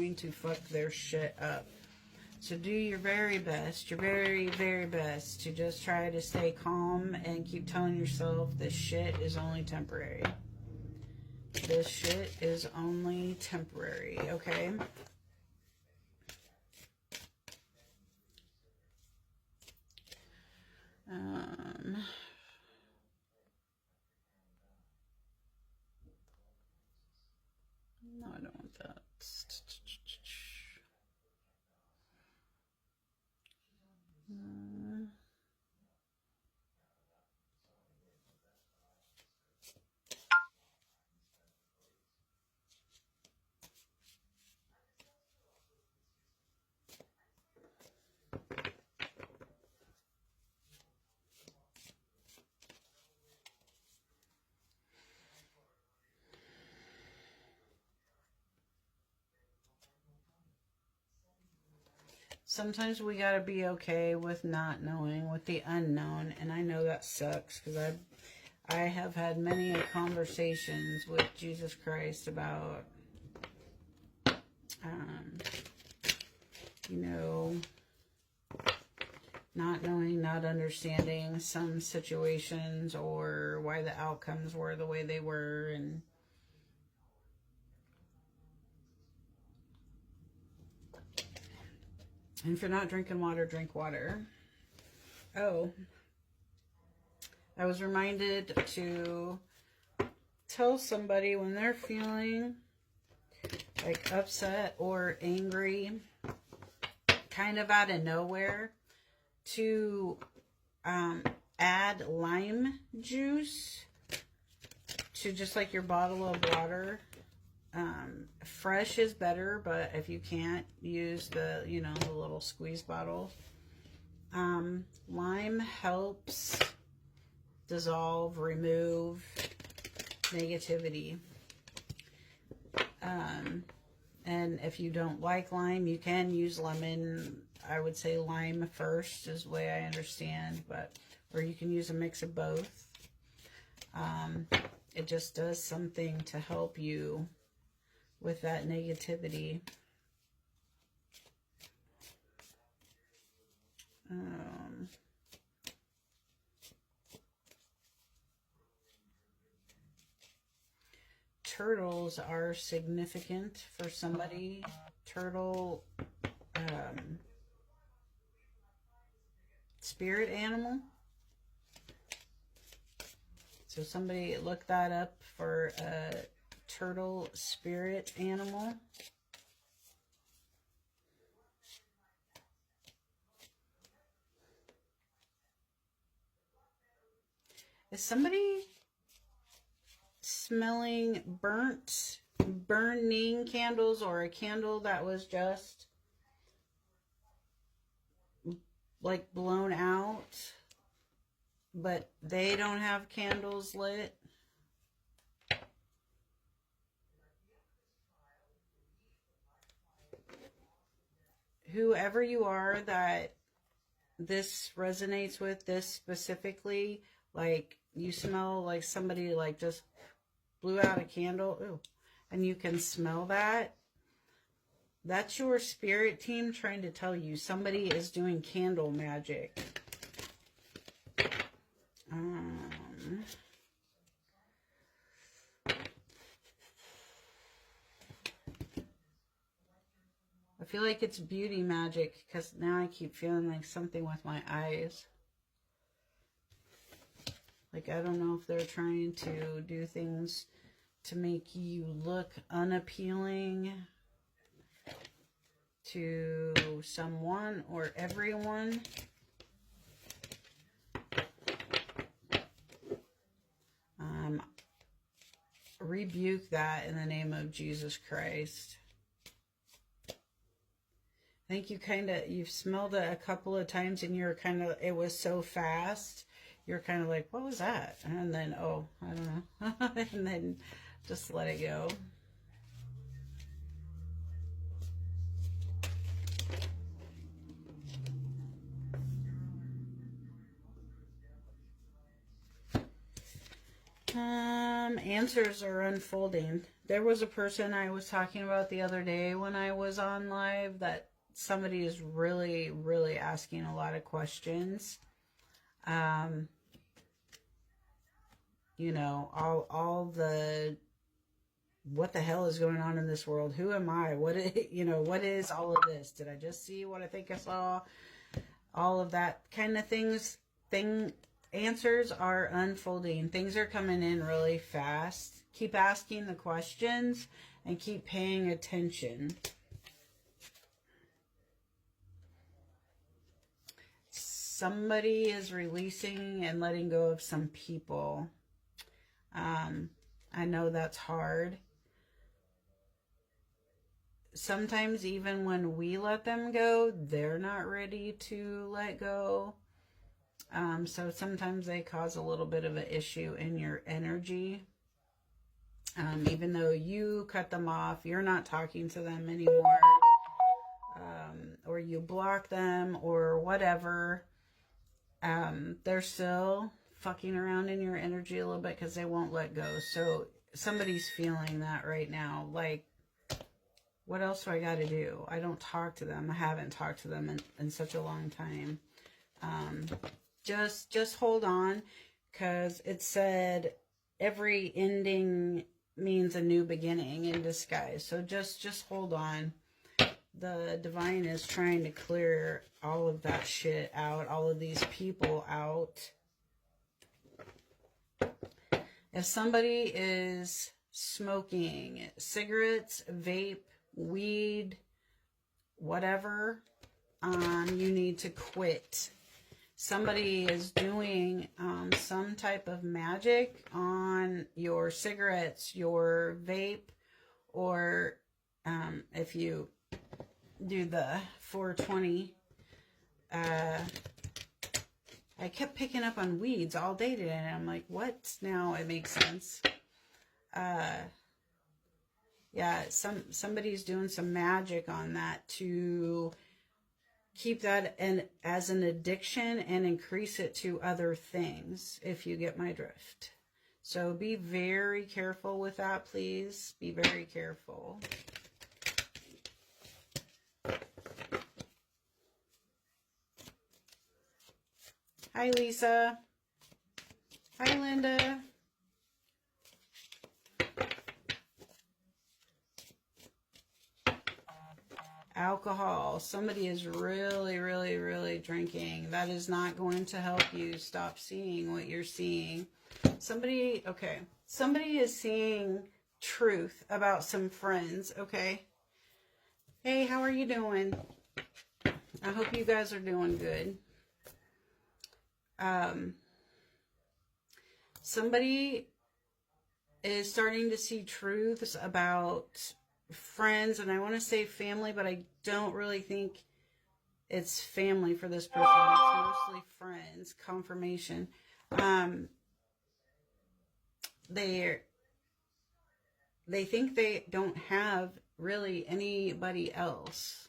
going to fuck their shit up. So do your very best, your very, very best to just try to stay calm and keep telling yourself this shit is only temporary. This shit is only temporary, okay? No, I don't want that. Sometimes we gotta be okay with not knowing, with the unknown, and I know that sucks because I have had many conversations with Jesus Christ about, you know, not knowing, not understanding some situations or why the outcomes were the way they were, and if you're not drinking water, drink water. Oh, I was reminded to tell somebody when they're feeling like upset or angry, kind of out of nowhere, to add lime juice to just like your bottle of water. Fresh is better, but if you can't, use the, you know, the little squeeze bottle. Lime helps dissolve, remove negativity. And if you don't like lime, you can use lemon. I would say lime first is the way I understand, but, or you can use a mix of both. It just does something to help you with that negativity. Turtles are significant for somebody. Turtle, spirit animal. So somebody look that up for a turtle spirit animal. Is somebody smelling burning candles, or a candle that was just like blown out, but they don't have candles lit? Whoever you are that this resonates with, this specifically, like you smell like somebody like just blew out a candle, ooh, and you can smell that. That's your spirit team trying to tell you somebody is doing candle magic. I feel like it's beauty magic because now I keep feeling like something with my eyes. Like, I don't know if they're trying to do things to make you look unappealing to someone or everyone. Rebuke that in the name of Jesus Christ. I think you've smelled it a couple of times and you're kind of, it was so fast. You're kind of like, what was that? And then, oh, I don't know. And then just let it go. some answers are unfolding. There was a person I was talking about the other day when I was on live that somebody is really, really asking a lot of questions. You know, all the, what the hell is going on in this world? Who am I? What is all of this? Did I just see what I think I saw? All of that kind of answers are unfolding. Things are coming in really fast. Keep asking the questions and keep paying attention. Somebody is releasing and letting go of some people. I know that's hard. Sometimes even when we let them go, they're not ready to let go. So sometimes they cause a little bit of an issue in your energy. Even though you cut them off, you're not talking to them anymore. Or you block them or whatever. They're still fucking around in your energy a little bit because they won't let go. So somebody's feeling that right now. Like, what else do I got to do? I don't talk to them. I haven't talked to them in such a long time. Just hold on, because it said every ending means a new beginning in disguise. So just hold on. The divine is trying to clear all of that shit out, all of these people out. If somebody is smoking cigarettes, vape, weed, whatever, you need to quit. Somebody is doing some type of magic on your cigarettes, your vape, or if you do the 420, I kept picking up on weeds all day today, and I'm like, what? Now it makes sense. Yeah, somebody's doing some magic on that to keep that as an addiction and increase it to other things, if you get my drift. So be very careful with that, please. Be very careful. Hi, Lisa. Hi, Linda. Alcohol. Somebody is really, really, really drinking. That is not going to help you stop seeing what you're seeing. Somebody is seeing truth about some friends, okay? Hey, how are you doing? I hope you guys are doing good. Somebody is starting to see truths about friends, and I want to say family, but I don't really think it's family for this person. It's mostly friends. Confirmation. They think they don't have really anybody else.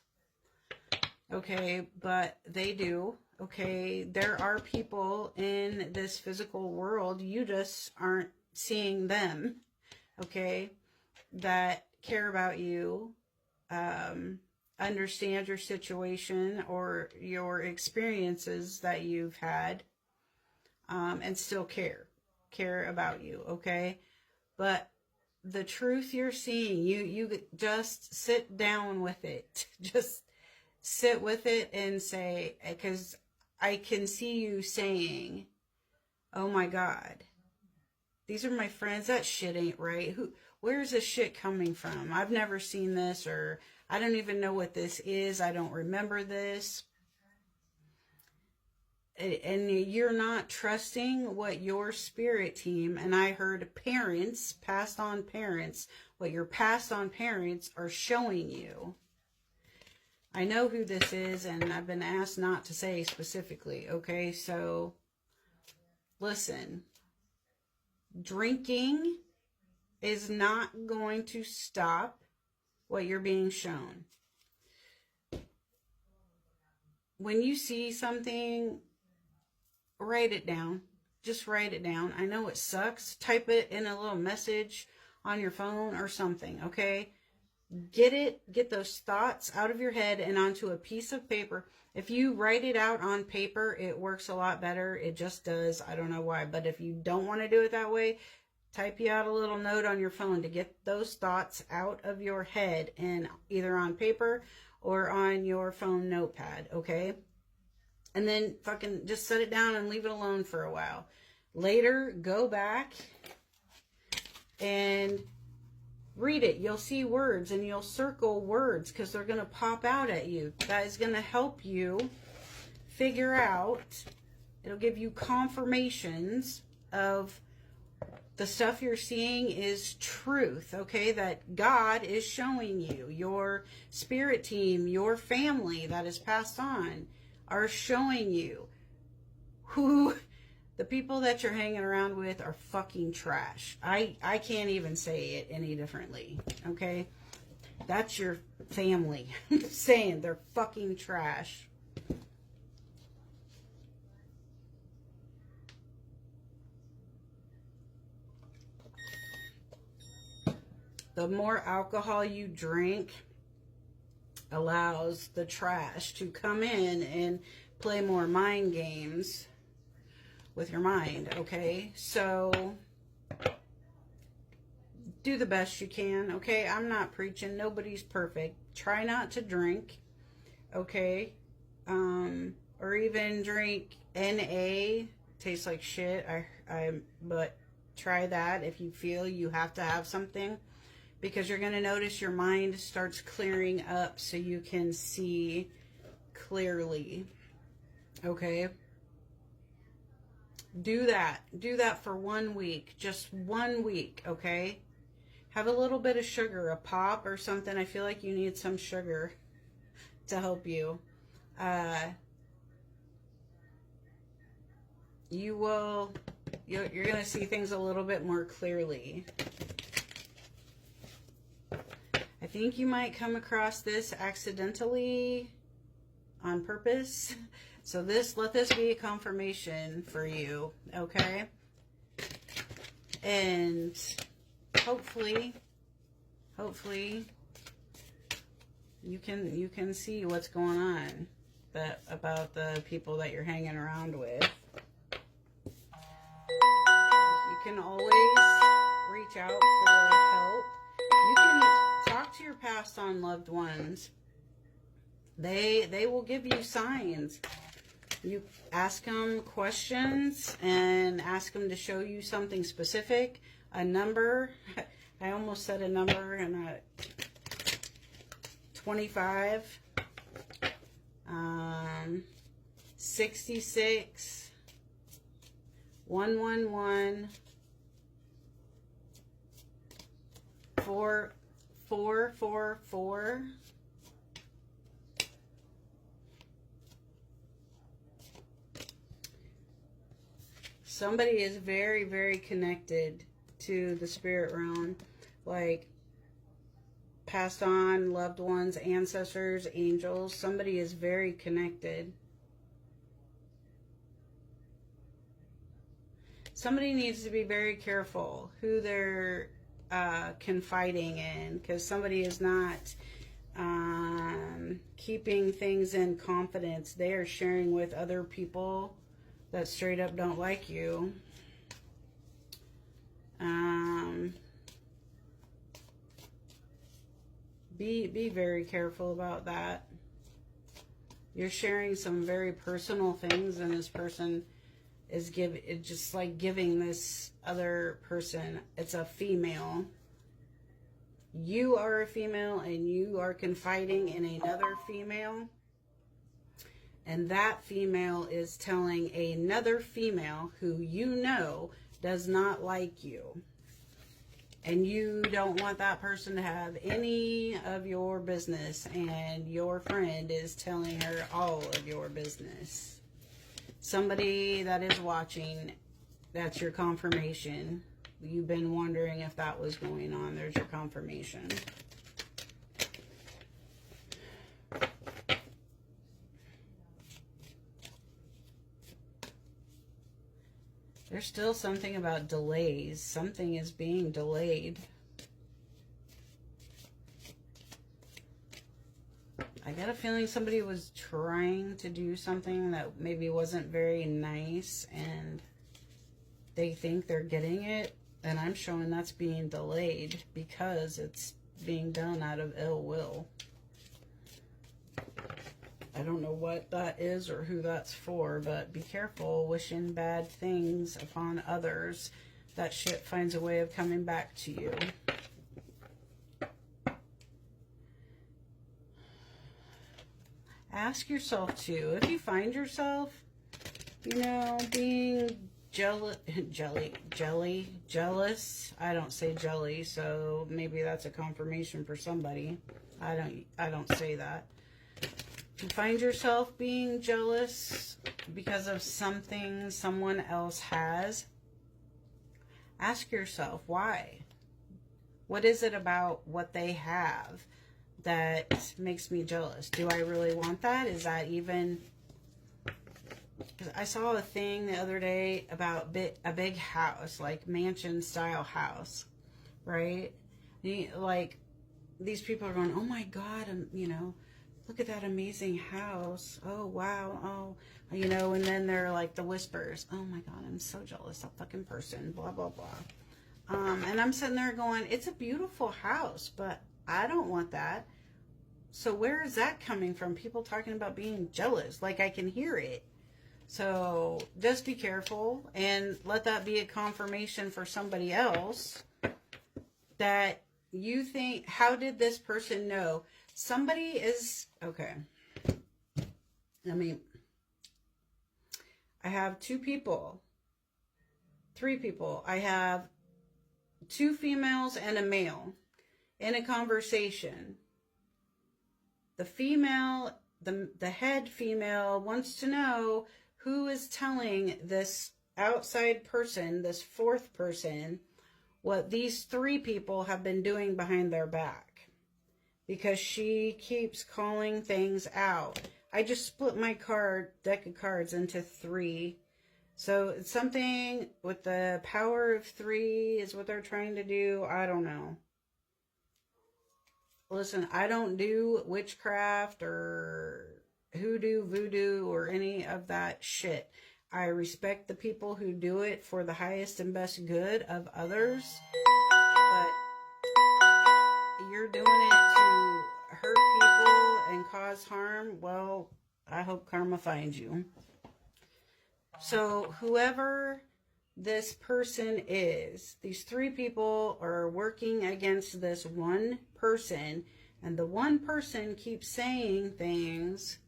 Okay, but they do. Okay, there are people in this physical world, you just aren't seeing them, okay, that care about you, understand your situation or your experiences that you've had, and still care about you, okay? But the truth you're seeing, you just sit down with it. Just sit with it and say, because I can see you saying, oh my God, these are my friends. That shit ain't right. Where's this shit coming from? I've never seen this, or I don't even know what this is. I don't remember this. And you're not trusting what your spirit team, and I heard parents, passed on parents, what your passed on parents are showing you. I know who this is, and I've been asked not to say specifically, okay? So, listen. Drinking is not going to stop what you're being shown. When you see something, write it down. just write it down. I know it sucks. Type it in a little message on your phone or something, okay? Get those thoughts out of your head and onto a piece of paper. If you write it out on paper, it works a lot better. It just does. I don't know why. But if you don't want to do it that way, type you out a little note on your phone to get those thoughts out of your head, and either on paper or on your phone notepad, okay? And then fucking just set it down and leave it alone for a while. Later, go back and read it. You'll see words and you'll circle words because they're going to pop out at you. That is going to help you figure out, it'll give you confirmations of the stuff you're seeing is truth, okay? That God is showing you. Your spirit team, your family that is passed on are showing you who the people that you're hanging around with are fucking trash. I can't even say it any differently, okay? That's your family. I'm saying they're fucking trash. The more alcohol you drink allows the trash to come in and play more mind games with your mind, okay? So do the best you can, okay? I'm not preaching. Nobody's perfect. Try not to drink, okay? Or even drink NA. Tastes like shit. But try that if you feel you have to have something, because you're going to notice your mind starts clearing up so you can see clearly, okay? Do that. Do that for 1 week. Just 1 week, okay? Have a little bit of sugar, a pop or something. I feel like you need some sugar to help you. You're going to see things a little bit more clearly. I think you might come across this accidentally on purpose. So let this be a confirmation for you, okay? And hopefully you can see what's going on about the people that you're hanging around with. You can always reach out for help. You can talk to your passed on loved ones. They will give you signs. You ask them questions and ask them to show you something specific, a number. I almost said a number, and 25, 66, 111, 444. Somebody is very, very connected to the spirit realm, like passed on, loved ones, ancestors, angels. Somebody is very connected. Somebody needs to be very careful who they're confiding in, because somebody is not keeping things in confidence. They are sharing with other people that straight up don't like you. Be very careful about that. You're sharing some very personal things, and this person is just like giving this other person, it's a female. You are a female and you are confiding in another female. And that female is telling another female who you know does not like you. And you don't want that person to have any of your business. And your friend is telling her all of your business. Somebody that is watching, that's your confirmation. You've been wondering if that was going on. There's your confirmation. There's still something about delays. Something is being delayed. I got a feeling somebody was trying to do something that maybe wasn't very nice and they think they're getting it. And I'm showing that's being delayed because it's being done out of ill will. I don't know what that is or who that's for, but be careful wishing bad things upon others. That shit finds a way of coming back to you. Ask yourself too, if you find yourself, you know, being jealous, I don't say jelly, so maybe that's a confirmation for somebody. I don't say that. If you find yourself being jealous because of something someone else has, ask yourself why. What is it about what they have that makes me jealous? Do I really want that? Is that even... Because I saw a thing the other day about a big house, like mansion style house, right? Like, these people are going, oh my God, you know, look at that amazing house. Oh, wow. Oh, you know, and then they're like the whispers. Oh my God, I'm so jealous. That fucking person, blah, blah, blah. And I'm sitting there going, it's a beautiful house, but I don't want that. So where is that coming from? People talking about being jealous. Like, I can hear it. So just be careful and let that be a confirmation for somebody else that you think, how did this person know? Somebody is, okay. I mean, I have 2 people, 3 people. I have 2 females and a male in a conversation. The female, the head female wants to know who is telling this outside person, this 4th person, what these 3 people have been doing behind their back. Because she keeps calling things out. I just split my deck of cards into 3. So it's something with the power of 3 is what they're trying to do. I don't know. Listen, I don't do witchcraft or hoodoo, voodoo, or any of that shit. I respect the people who do it for the highest and best good of others. But you're doing it to hurt people and cause harm. Well, I hope karma finds you. So whoever this person is, these 3 people are working against this one person, and the one person keeps saying things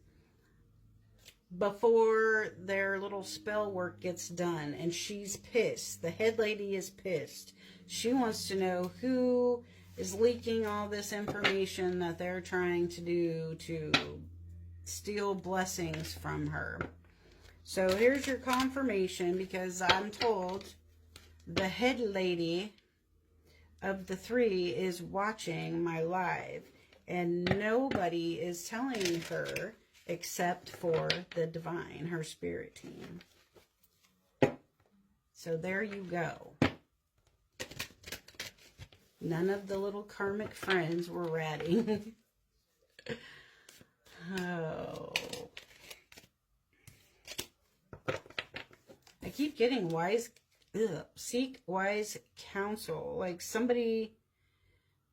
before their little spell work gets done, and she's pissed. The head lady is pissed. She wants to know who is leaking all this information that they're trying to do to steal blessings from her. So here's your confirmation, because I'm told the head lady of the 3 is watching my live, and nobody is telling her except for the divine, her spirit team. So there you go. None of the little karmic friends were ratting. Oh. I keep getting seek wise counsel. Like somebody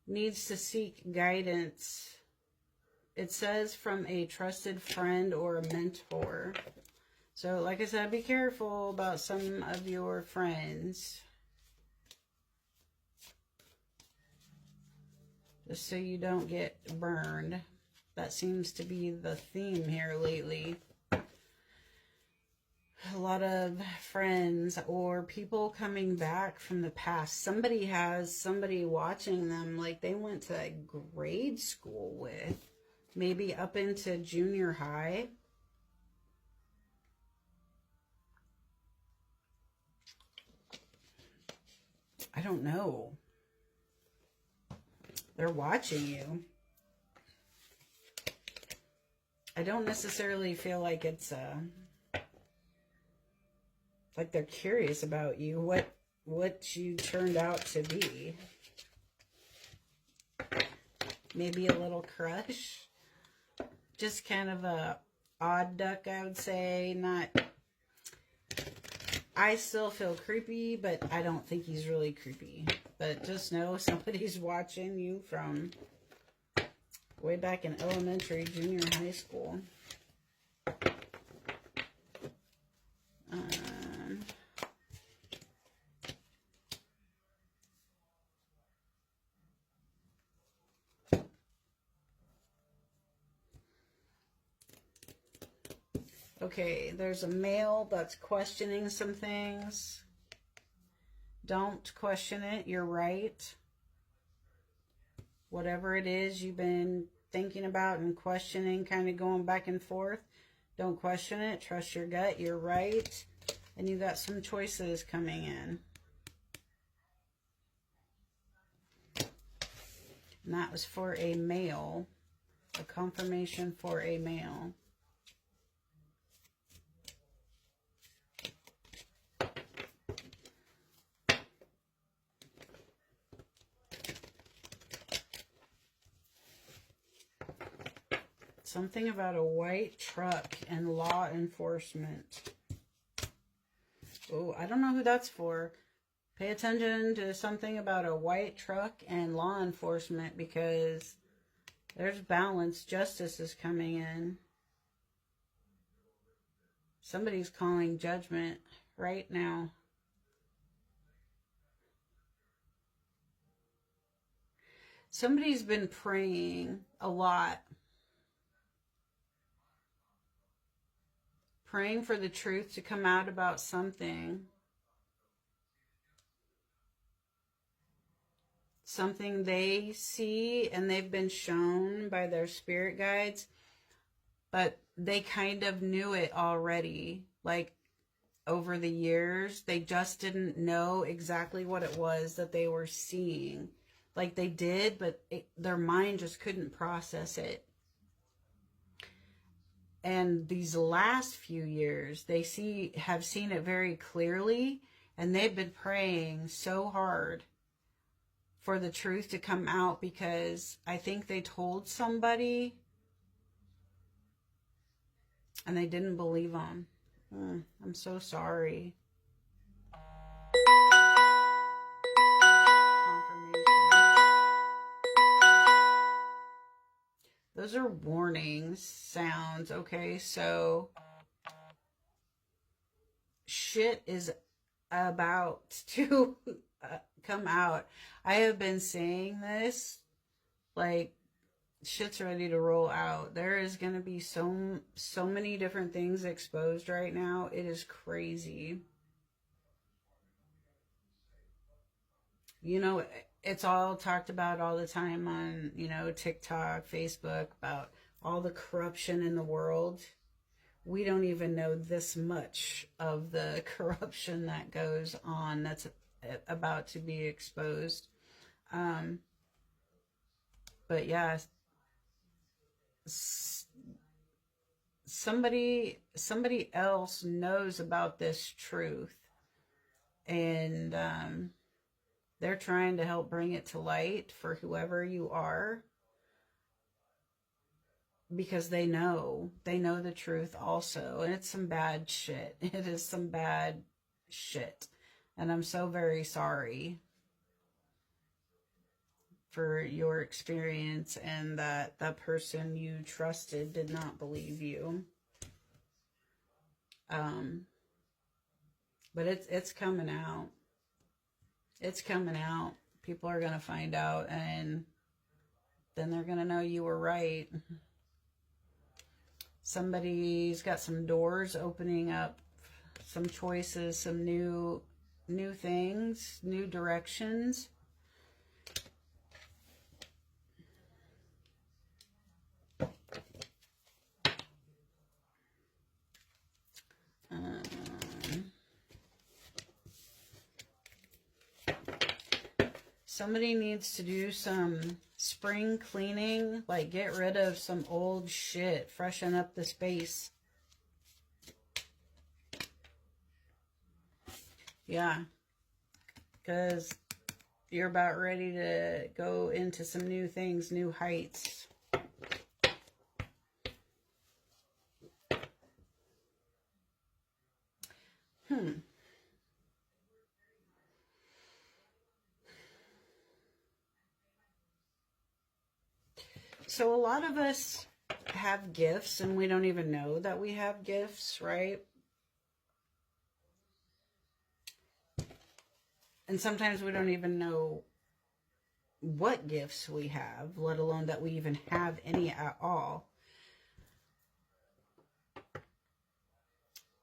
needs to seek guidance. It says from a trusted friend or a mentor. So like I said, be careful about some of your friends. Just so you don't get burned. That seems to be the theme here lately. A lot of friends or people coming back from the past. Somebody has somebody watching them like they went to grade school with. Maybe up into junior high. I don't know. They're watching you. I don't necessarily feel like it's like they're curious about you, what you turned out to be. Maybe a little crush. Just kind of a odd duck, I would say. Not... I still feel creepy, but I don't think he's really creepy. But just know somebody's watching you from way back in elementary, junior high school. Okay, there's a male that's questioning some things. Don't question it. You're right. Whatever it is you've been thinking about and questioning, kind of going back and forth, don't question it. Trust your gut. You're right. And you got some choices coming in. And that was for a male. A confirmation for a male. Something about a white truck and law enforcement. Oh, I don't know who that's for. Pay attention to something about a white truck and law enforcement, because there's balance. Justice is coming in. Somebody's calling judgment right now. Somebody's been praying a lot. Praying for the truth to come out about something. Something they see and they've been shown by their spirit guides, but they kind of knew it already. Like over the years, they just didn't know exactly what it was that they were seeing. Like they did, but their mind just couldn't process it. And these last few years, they have seen it very clearly, and they've been praying so hard for the truth to come out, because I think they told somebody and they didn't believe them. I'm so sorry. Those are warning sounds, okay? So, shit is about to come out. I have been saying this, like, shit's ready to roll out. There is going to be so many different things exposed right now. It is crazy. You know, it's all talked about all the time on, you know, TikTok, Facebook, about all the corruption in the world. We don't even know this much of the corruption that goes on that's about to be exposed. But yeah, somebody else knows about this truth, and they're trying to help bring it to light for whoever you are, because they know the truth also. And it's some bad shit. It is some bad shit. And I'm so very sorry for your experience, and that the person you trusted did not believe you. But it's coming out. It's coming out. People are going to find out, and then they're going to know you were right. Somebody's got some doors opening up, some choices, some new things, new directions. Somebody needs to do some spring cleaning, like get rid of some old shit, freshen up the space. Yeah. Because you're about ready to go into some new things, new heights. So a lot of us have gifts and we don't even know that we have gifts, right? And sometimes we don't even know what gifts we have, let alone that we even have any at all.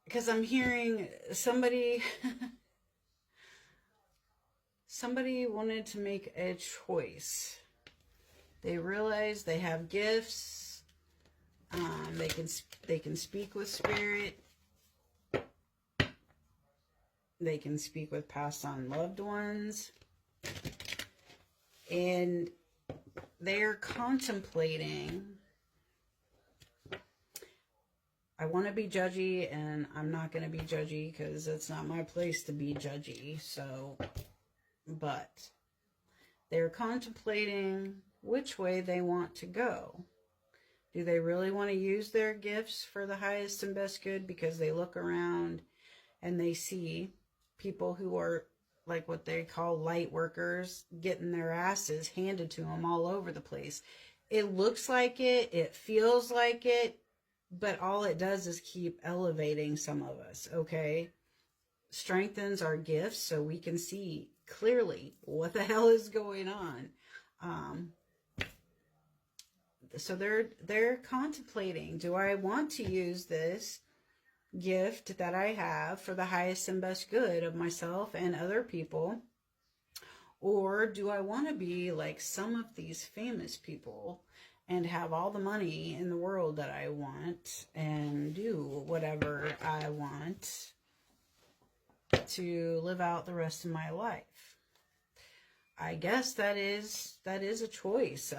Because I'm hearing somebody somebody wanted to make a choice. They realize they have gifts. They can speak with spirit. They can speak with passed on loved ones. And they're contemplating. I want to be judgy, and I'm not going to be judgy because it's not my place to be judgy. So, but they're contemplating which way they want to go. Do they really want to use their gifts for the highest and best good because they look around and they see people who are like what they call light workers getting their asses handed to them all over the place? It looks like it, it feels like it, but all it does is keep elevating some of us, okay? Strengthens our gifts so we can see clearly what the hell is going on. So they're contemplating, do I want to use this gift that I have for the highest and best good of myself and other people? Or do I want to be like some of these famous people and have all the money in the world that I want and do whatever I want to live out the rest of my life? I guess that is a choice.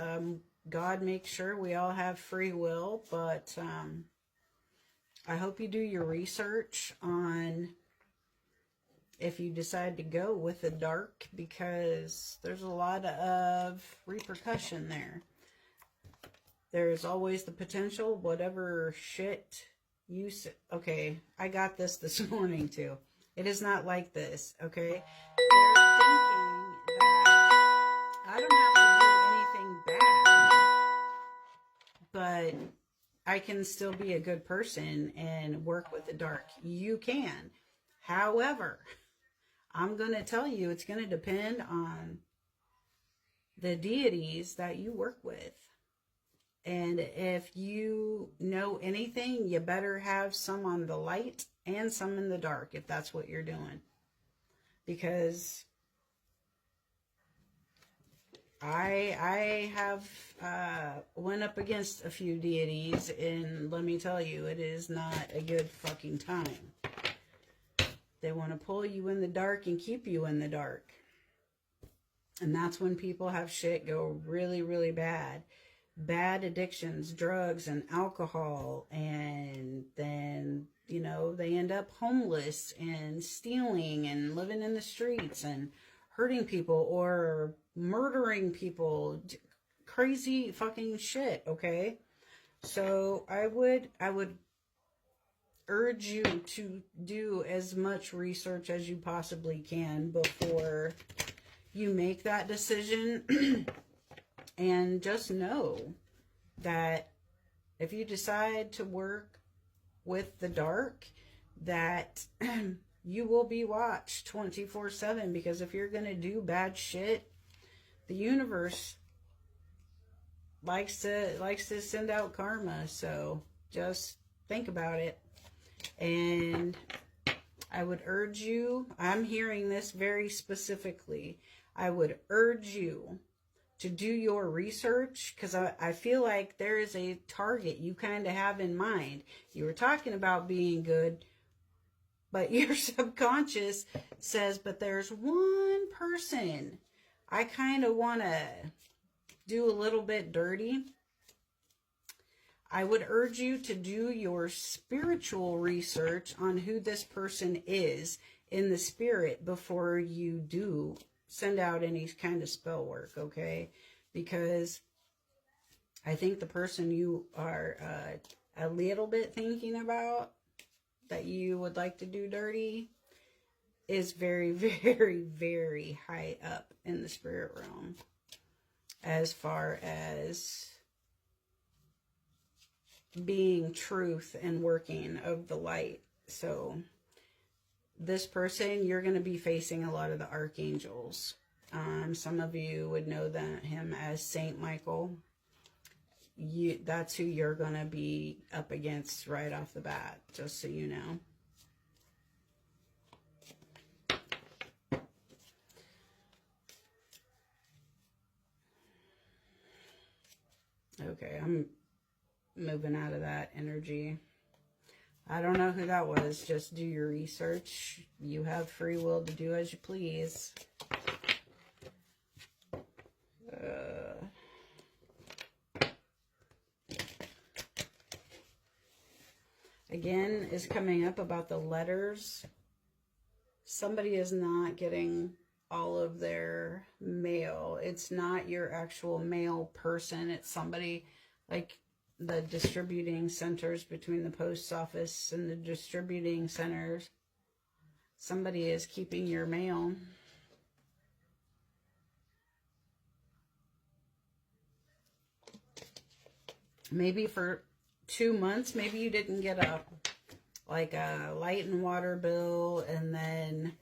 God makes sure we all have free will, but I hope you do your research on if you decide to go with the dark, because there's a lot of repercussion there. There's always the potential, whatever shit you say. Okay, I got this morning too. It is not like this, okay? They're thinking that I don't have to do anything bad, but I can still be a good person and work with the dark. You can. However, I'm going to tell you it's going to depend on the deities that you work with. And if you know anything, you better have some on the light and some in the dark if that's what you're doing. Because I have went up against a few deities, and let me tell you, it is not a good fucking time. They want to pull you in the dark and keep you in the dark. And that's when people have shit go really, really bad. Bad addictions, drugs and alcohol, and then, you know, they end up homeless and stealing and living in the streets and hurting people or murdering people. Crazy fucking shit, okay? So I would urge you to do as much research as you possibly can before you make that decision. And just know that if you decide to work with the dark, that you will be watched 24/7, because if you're going to do bad shit, the universe likes to send out karma. So just think about it. And I would urge you, I'm hearing this very specifically, I would urge you to do your research, because I feel like there is a target you kind of have in mind. You were talking about being good, but your subconscious says, but there's one person I kind of want to do a little bit dirty. I would urge you to do your spiritual research on who this person is. in the spirit before you do send out any kind of spell work, okay? Because I think the person you are a little bit thinking about that you would like to do dirty is very, very, very high up in the spirit realm as far as being truth and working of the light. So this person, you're going to be facing a lot of the archangels. Some of you would know him as Saint Michael. That's who you're going to be up against right off the bat, just so you know. Okay, I'm moving out of that energy. I don't know who that was. Just do your research. You have free will to do as you please. Again, is coming up about the letters. Somebody is not getting all of their mail. It's not your actual mail person. It's somebody like the distributing centers between the post office and the distributing centers. Somebody is keeping your mail. Maybe for 2 months, maybe you didn't get a light and water bill and then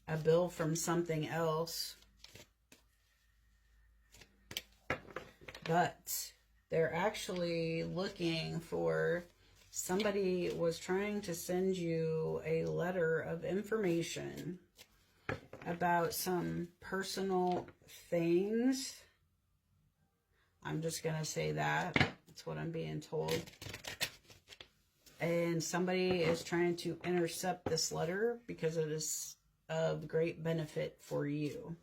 a bill from something else. But they're actually looking for, somebody was trying to send you a letter of information about some personal things. I'm just going to say that. That's what I'm being told. And somebody is trying to intercept this letter because it is of great benefit for you.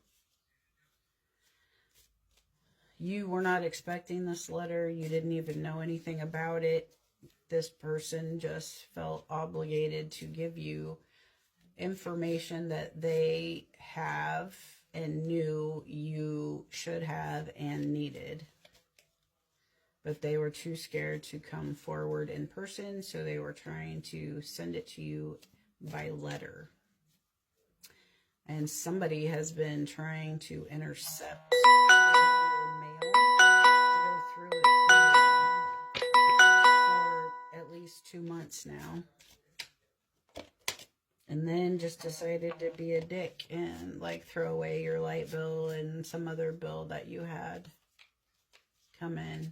You were not expecting this letter. You didn't even know anything about it. This person just felt obligated to give you information that they have and knew you should have and needed. But they were too scared to come forward in person, so they were trying to send it to you by letter. And somebody has been trying to intercept your mail to go through it for at least 2 months now. And then just decided to be a dick and like throw away your light bill and some other bill that you had come in.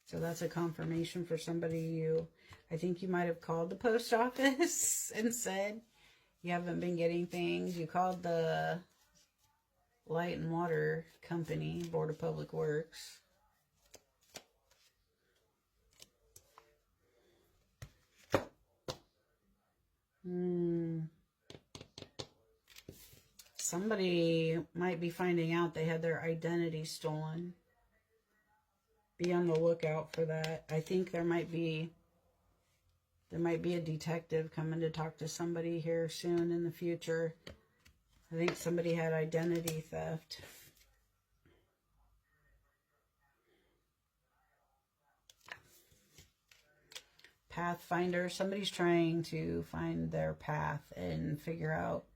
So that's a confirmation for somebody I think you might have called the post office and said you haven't been getting things. You called the Light and Water Company, Board of Public Works. Somebody might be finding out they had their identity stolen. Be on the lookout for that. I think there might be a detective coming to talk to somebody here soon in the future. I think somebody had identity theft. Pathfinder. Somebody's trying to find their path and figure out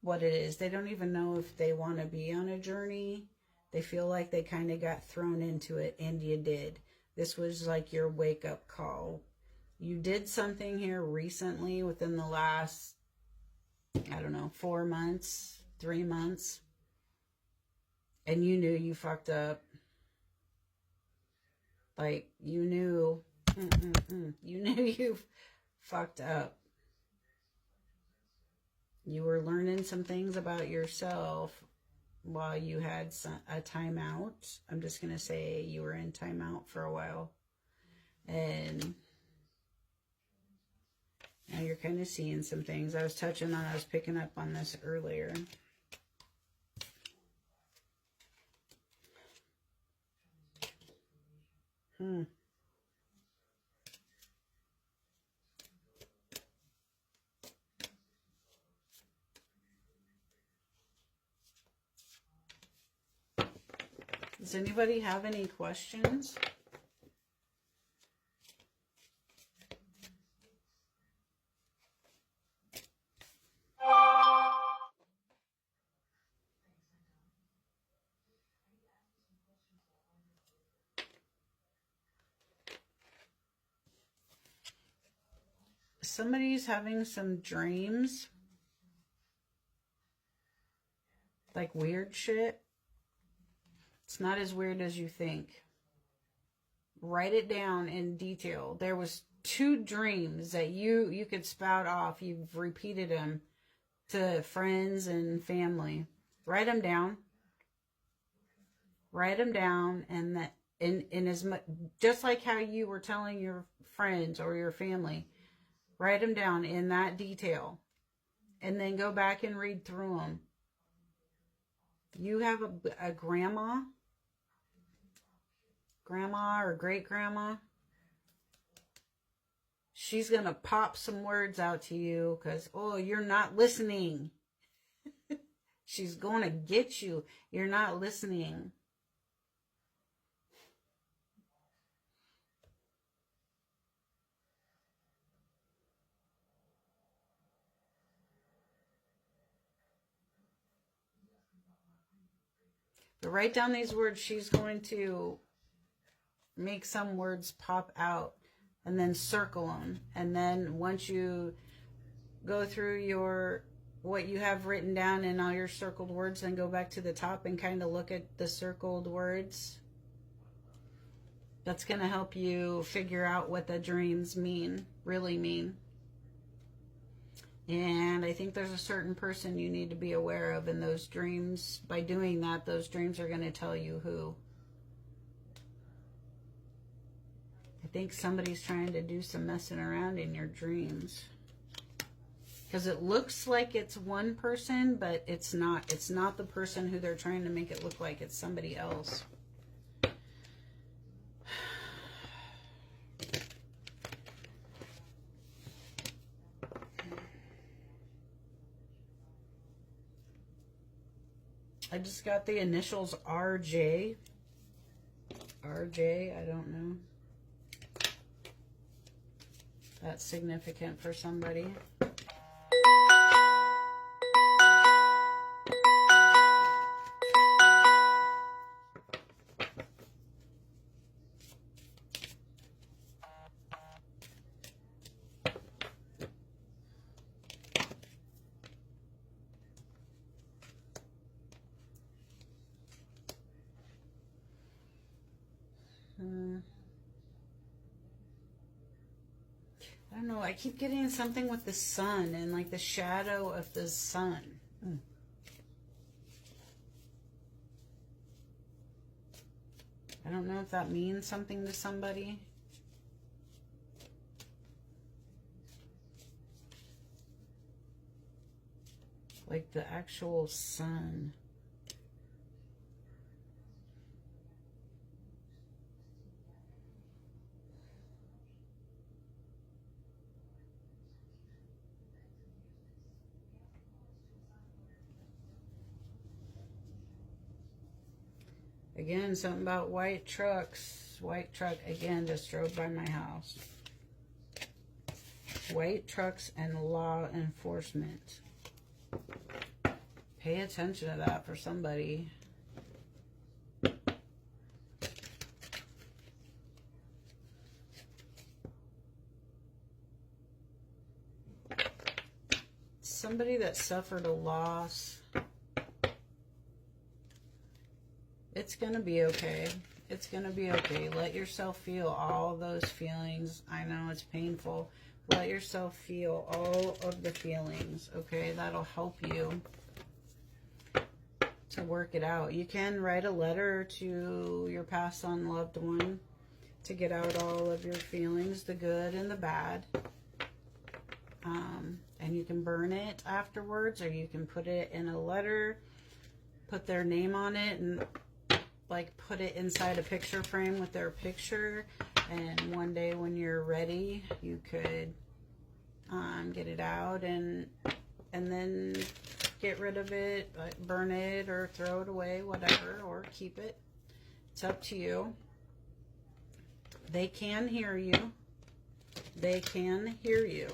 what it is. They don't even know if they want to be on a journey. They feel like they kind of got thrown into it, and you did. This was like your wake-up call. You did something here recently within the last, 4 months, 3 months, and you knew you fucked up. Like, you knew you fucked up. You were learning some things about yourself while you had a timeout. I'm just going to say you were in timeout for a while. And now you're kind of seeing some things. I was picking up on this earlier. Does anybody have any questions? Somebody's having some dreams, like weird shit. It's not as weird as you think. Write it down in detail. There was 2 dreams that you could spout off. You've repeated them to friends and family. Write them down. Write them down, and that in as much, just like how you were telling your friends or your family. Write them down in that detail, and then go back and read through them. You have a grandma or great-grandma. She's going to pop some words out to you because, oh, you're not listening. She's going to get you. You're not listening. But write down these words. She's going to make some words pop out, and then circle them. And then once you go through what you have written down and all your circled words, then go back to the top and kind of look at the circled words. That's going to help you figure out what the dreams really mean. And I think there's a certain person you need to be aware of in those dreams. By doing that, those dreams are going to tell you who. I think somebody's trying to do some messing around in your dreams. Because it looks like it's one person, but it's not. It's not the person who they're trying to make it look like. It's somebody else. I just got the initials RJ. RJ, I don't know. That's significant for somebody. I don't know. I keep getting something with the sun and like the shadow of the sun. I don't know if that means something to somebody. Like the actual sun. Again, something about white trucks. White truck, again, just drove by my house. White trucks and law enforcement. Pay attention to that for somebody. Somebody that suffered a loss. It's going to be okay. It's going to be okay. Let yourself feel all those feelings. I know it's painful. Let yourself feel all of the feelings, okay? That'll help you to work it out. You can write a letter to your passed on loved one to get out all of your feelings, the good and the bad. And you can burn it afterwards, or you can put it in a letter, put their name on it, and like put it inside a picture frame with their picture. And one day when you're ready, you could get it out and then get rid of it, like burn it or throw it away, whatever, or keep it. It's up to you. They can hear you. They can hear you.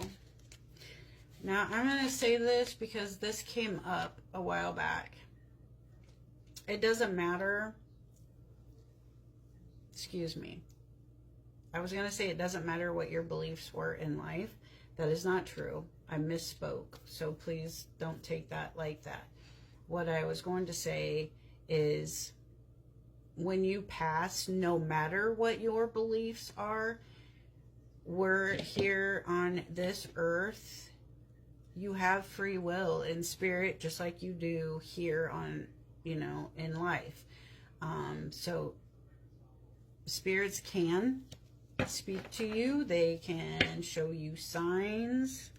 Now, I'm going to say this because this came up a while back. It doesn't matter. Excuse me. I was going to say it doesn't matter what your beliefs were in life. That is not true. I misspoke. So please don't take that like that. What I was going to say is when you pass, no matter what your beliefs are, we're here on this earth. You have free will in spirit, just like you do here on, in life. So spirits can speak to you. They can show you signs.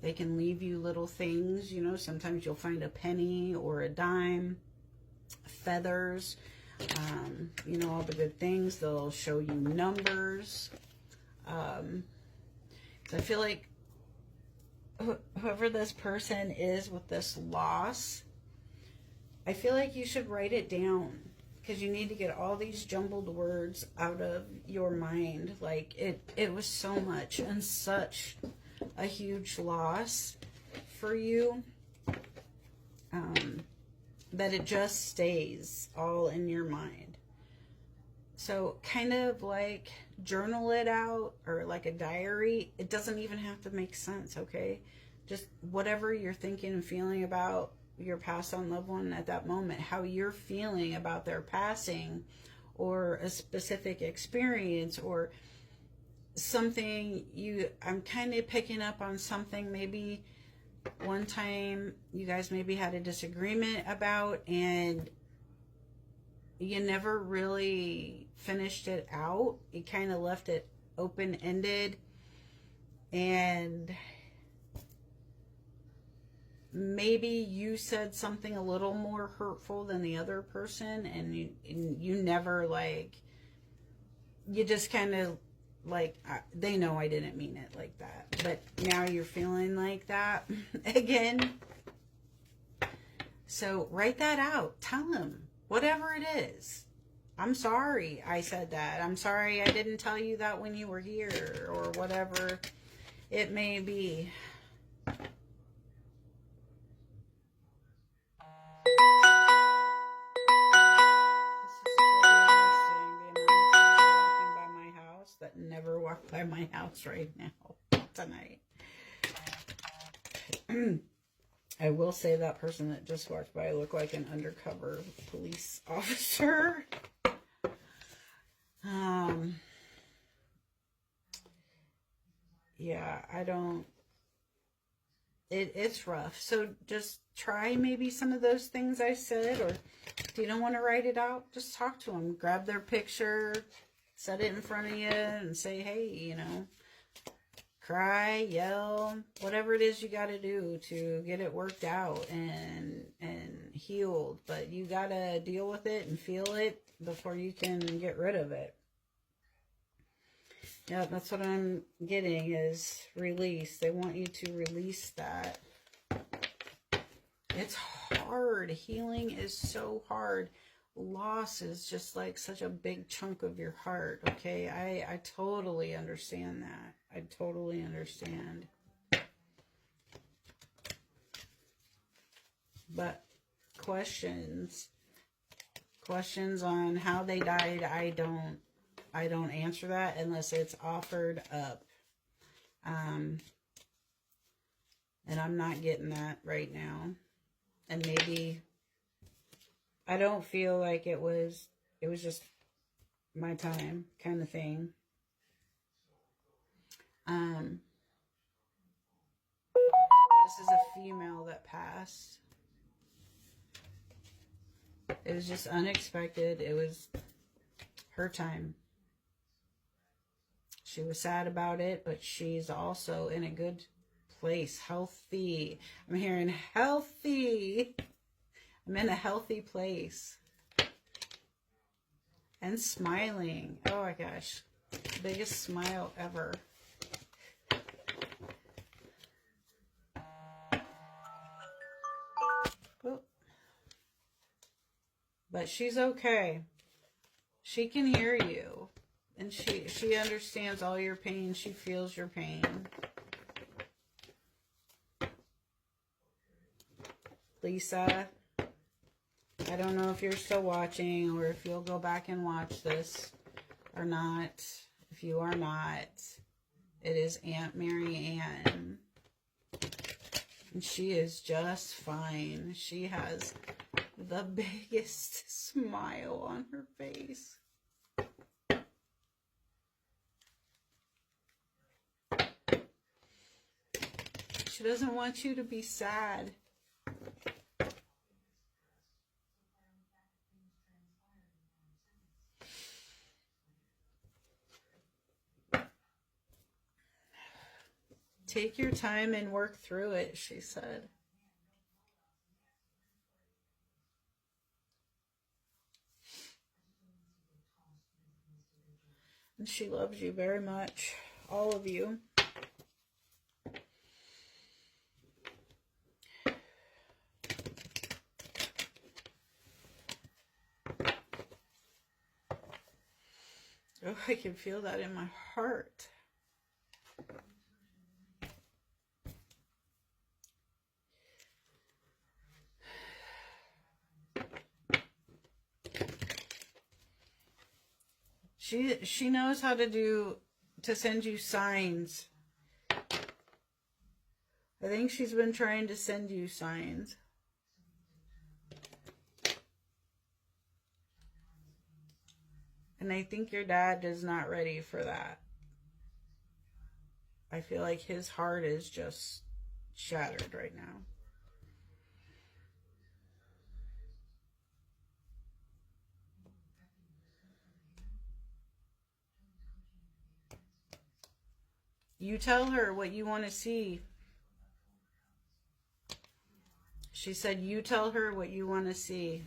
They can leave you little things. Sometimes you'll find a penny or a dime, feathers, all the good things. They'll show you numbers. So I feel like whoever this person is with this loss, I feel like you should write it down, because you need to get all these jumbled words out of your mind. Like it was so much and such a huge loss for you, that it just stays all in your mind. So kind of like journal it out, or like a diary. It doesn't even have to make sense, okay? Just whatever you're thinking and feeling about your passed on loved one at that moment, how you're feeling about their passing, or a specific experience, or something I'm kind of picking up on something maybe one time you guys maybe had a disagreement about, and you never really finished it out. You kind of left it open-ended, and maybe you said something a little more hurtful than the other person, and you never, you just kind of they know I didn't mean it like that, but now you're feeling like that again. So write that out. Tell them whatever it is. I'm sorry I said that. I'm sorry I didn't tell you that when you were here, or whatever it may be. That never walk by my house right now, tonight. I will say that person that just walked by looked like an undercover police officer. Yeah, I don't, it's rough. So just try maybe some of those things I said, or if you don't want to write it out, just talk to them. Grab their picture, set it in front of you, and say, hey, cry, yell, whatever it is you got to do to get it worked out and healed. But you got to deal with it and feel it before you can get rid of it. Yeah, that's what I'm getting, is release. They want you to release that. It's hard. Healing is so hard. Loss is just like such a big chunk of your heart, okay? I totally understand that. I totally understand. But questions on how they died, I don't answer that unless it's offered up. And I'm not getting that right now. And maybe I don't feel like it was just my time kind of thing. This is a female that passed. It was just unexpected. It was her time. She was sad about it, but she's also in a good place, healthy. I'm hearing healthy. I'm in a healthy place. And smiling. Oh my gosh. Biggest smile ever. But she's okay. She can hear you. And she understands all your pain. She feels your pain. Lisa, I don't know if you're still watching or if you'll go back and watch this or not. If you are not, it is Aunt Mary Ann. And she is just fine. She has the biggest smile on her face. She doesn't want you to be sad. Take your time and work through it, she said. And she loves you very much, all of you. Oh, I can feel that in my heart. She knows how to send you signs. I think she's been trying to send you signs. And I think your dad is not ready for that. I feel like his heart is just shattered right now. You tell her what you want to see. She said, you tell her what you want to see.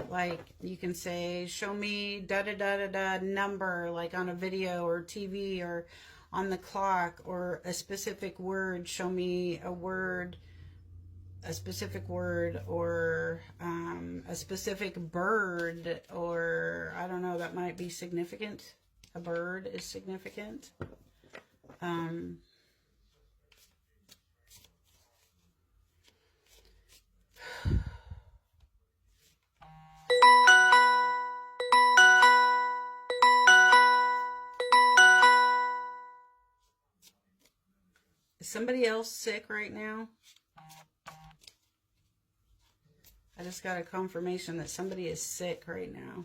Like, you can say, show me da-da-da-da-da number, like on a video or TV or on the clock, or a specific word. Show me a word, a specific word, or a specific bird, or I don't know, that might be significant. A bird is significant. Is somebody else sick right now? I just got a confirmation that somebody is sick right now.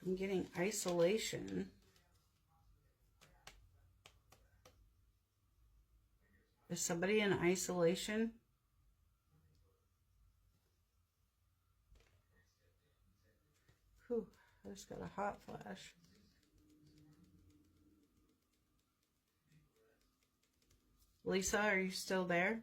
I'm getting isolation. Is somebody in isolation? Whew, I just got a hot flash. Lisa, are you still there?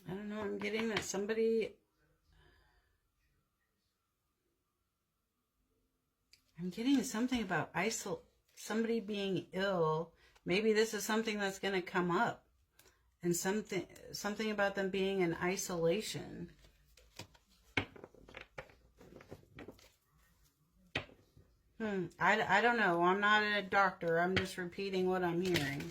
I don't know, I'm getting that somebody... I'm getting something about somebody being ill. Maybe this is something that's going to come up. And something about them being in isolation. I don't know. I'm not a doctor. I'm just repeating what I'm hearing.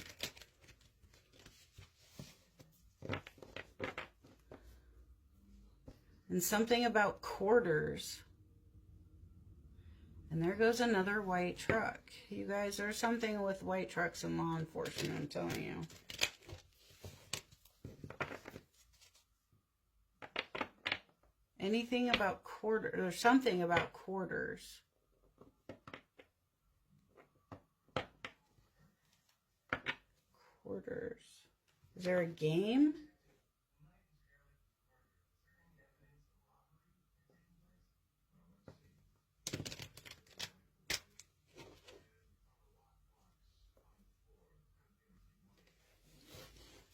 And something about quarters. And there goes another white truck. You guys, there's something with white trucks and law enforcement, I'm telling you. Anything about quarters, or something about quarters. quarters. Is there a game?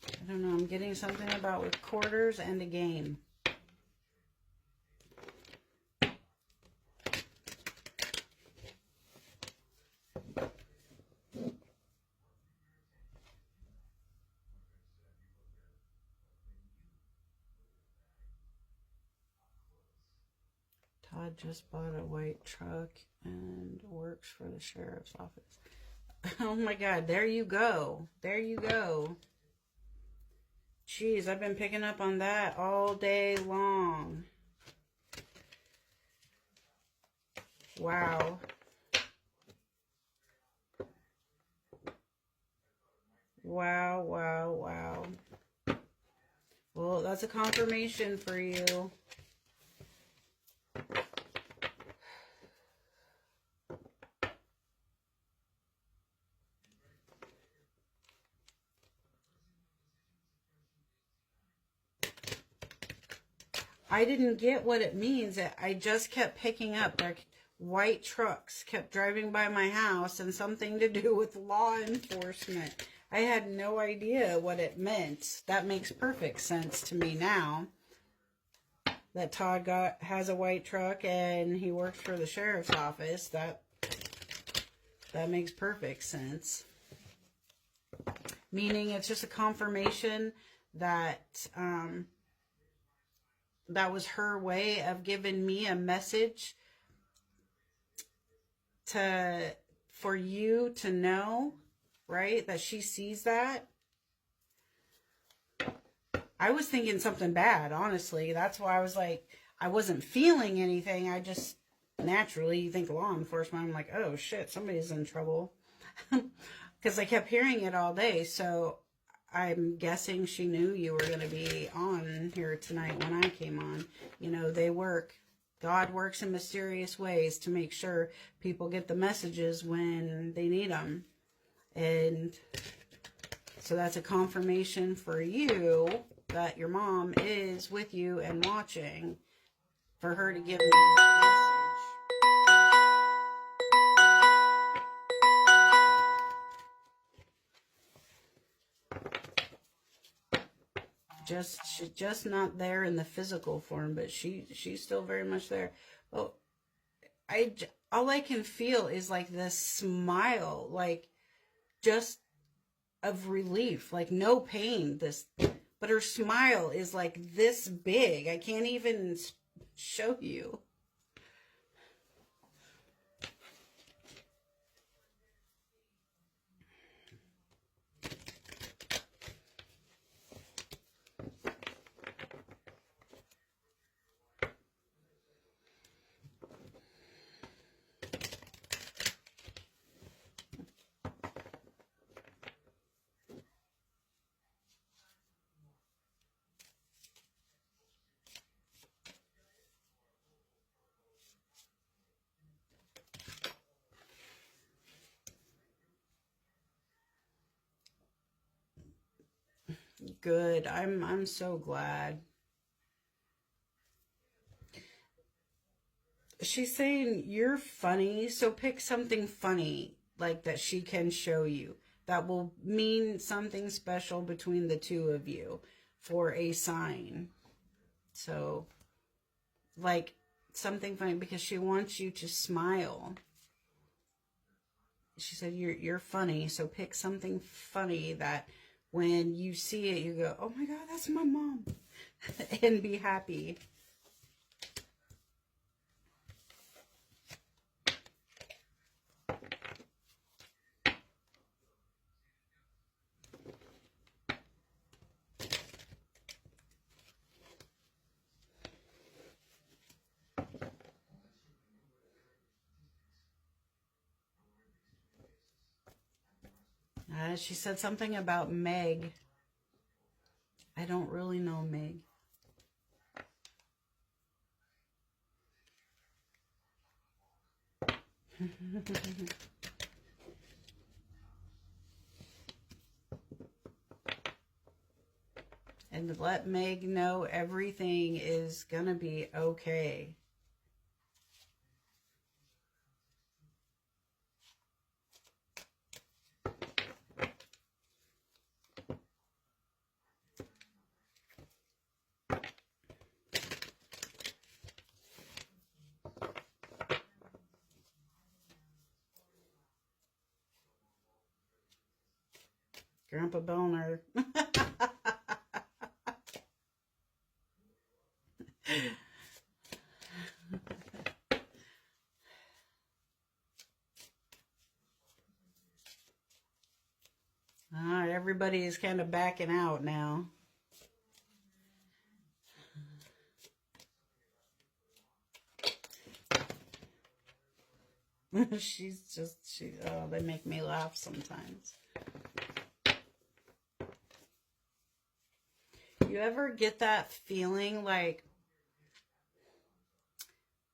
I don't know. I'm getting something about with quarters and a game. Todd just bought a white truck and works for the sheriff's office. Oh my God, there you go. There you go. Jeez, I've been picking up on that all day long. Wow. Wow, wow, wow. Well, that's a confirmation for you. I didn't get what it means. I just kept picking up like white trucks kept driving by my house and something to do with law enforcement. I had no idea what it meant. That makes perfect sense to me now. That Todd has a white truck and he works for the sheriff's office. That makes perfect sense. Meaning it's just a confirmation that that was her way of giving me a message for you to know, right? That she sees that. I was thinking something bad, honestly. That's why I was like, I wasn't feeling anything. I just naturally, you think law enforcement, I'm like, oh shit, somebody's in trouble. Because I kept hearing it all day. So I'm guessing she knew you were going to be on here tonight when I came on. You know, God works in mysterious ways to make sure people get the messages when they need them. And so that's a confirmation for you that your mom is with you and watching, for her to give me that message. She's just not there in the physical form, but she's still very much there. Oh, all I can feel is like this smile, like just of relief, like no pain. But her smile is like this big. I can't even show you. Good. I'm so glad. She's saying you're funny, so pick something funny like that she can show you. That will mean something special between the two of you for a sign. So, like something funny because she wants you to smile. She said you're funny, so pick something funny that when you see it, you go, oh my God, that's my mom, and be happy. She said something about Meg. I don't really know Meg. And let Meg know everything is gonna be okay. Grandpa Boner. Everybody is kind of backing out now. Oh, they make me laugh sometimes. You ever get that feeling like,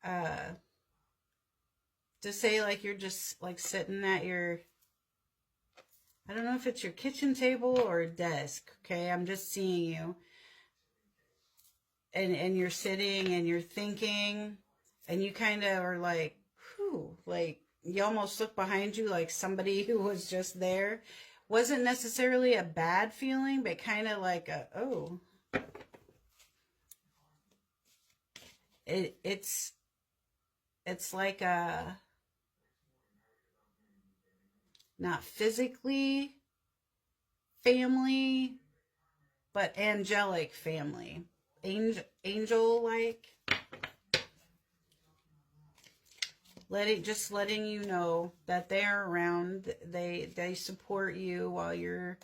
to say like you're just like sitting at your, I don't know if it's your kitchen table or desk, okay? I'm just seeing you. And you're sitting and you're thinking, and you kind of are like, whew, like you almost look behind you like somebody who was just there. Wasn't necessarily a bad feeling, but kind of like a, oh. It's like a, not physically family, but angelic family. Angel-like. Letting you know that they're around. They support you while you're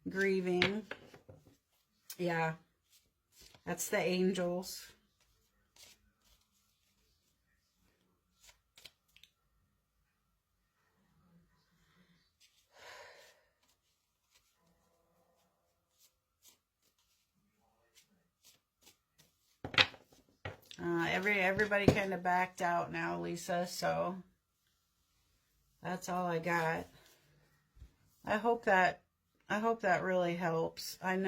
grieving. Yeah. That's the angels. Everybody kind of backed out now, Lisa, so that's all I got. I hope that really helps. I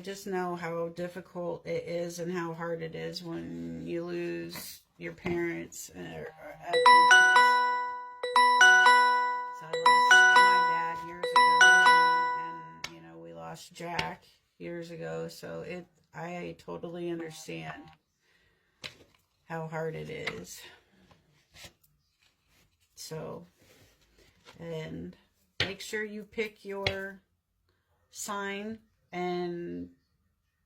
just know how difficult it is and how hard it is when you lose your parents. So I lost my dad years ago, and we lost Jack years ago, so I totally understand how hard it is. So, and make sure you pick your sign and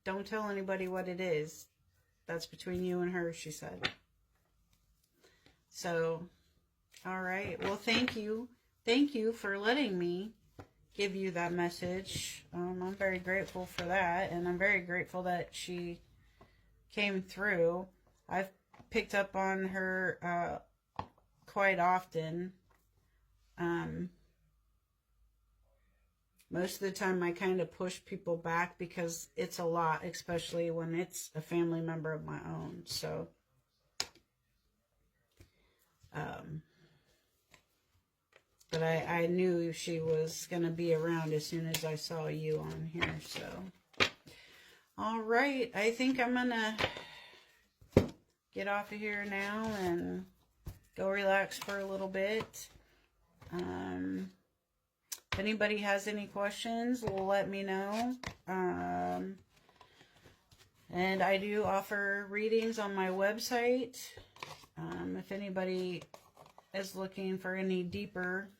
don't tell anybody what it is. That's between you and her, she said. So, all right. Well, thank you. Thank you for letting me give you that message. I'm very grateful for that, and I'm very grateful that she came through. I've picked up on her quite often. Most of the time I kind of push people back because it's a lot, especially when it's a family member of my own. So, but I knew she was going to be around as soon as I saw you on here. So, all right. I think I'm going to get off of here now and go relax for a little bit. If anybody has any questions, let me know. And I do offer readings on my website. If anybody is looking for any deeper